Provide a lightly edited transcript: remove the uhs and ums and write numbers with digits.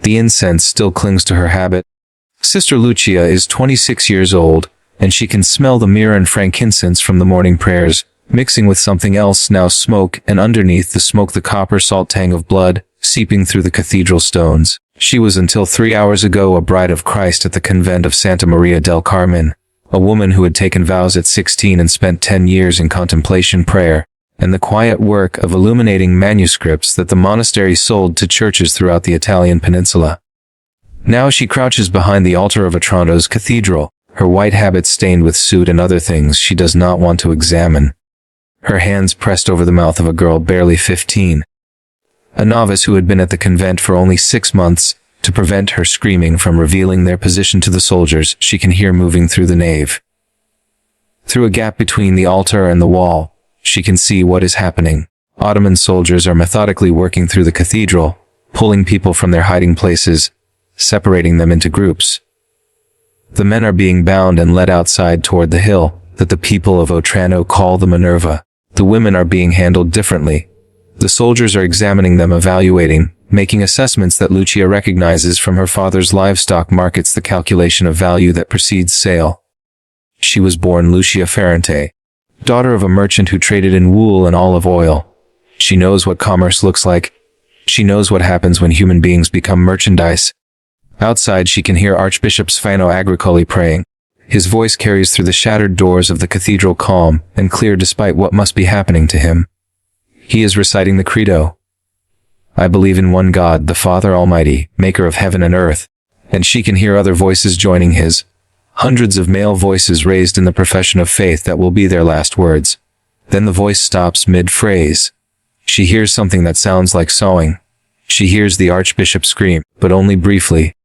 The incense still clings to her habit. Sister Lucia is 26 years old, and she can smell the myrrh and frankincense from the morning prayers, mixing with something else, now smoke, and underneath the smoke the copper salt tang of blood, seeping through the cathedral stones. She was until 3 hours ago a bride of Christ at the convent of Santa Maria del Carmen, a woman who had taken vows at 16 and spent 10 years in contemplation prayer, and the quiet work of illuminating manuscripts that the monastery sold to churches throughout the Italian peninsula. Now she crouches behind the altar of Otranto's cathedral, her white habit stained with soot and other things she does not want to examine. Her hands pressed over the mouth of a girl barely 15. A novice who had been at the convent for only 6 months. To prevent her screaming from revealing their position to the soldiers, she can hear moving through the nave. Through a gap between the altar and the wall, she can see what is happening. Ottoman soldiers are methodically working through the cathedral, pulling people from their hiding places, separating them into groups. The men are being bound and led outside toward the hill that the people of Otranto call the Minerva. The women are being handled differently. The soldiers are examining them, evaluating, making assessments that Lucia recognizes from her father's livestock markets, the calculation of value that precedes sale. She was born Lucia Ferrante, daughter of a merchant who traded in wool and olive oil. She knows what commerce looks like. She knows what happens when human beings become merchandise. Outside she can hear Archbishop Sfano Agricoli praying. His voice carries through the shattered doors of the cathedral, calm and clear despite what must be happening to him. He is reciting the Credo. I believe in one God, the Father Almighty, maker of heaven and earth. And she can hear other voices joining his. Hundreds of male voices raised in the profession of faith that will be their last words. Then the voice stops mid-phrase. She hears something that sounds like sawing. She hears the archbishop scream, but only briefly.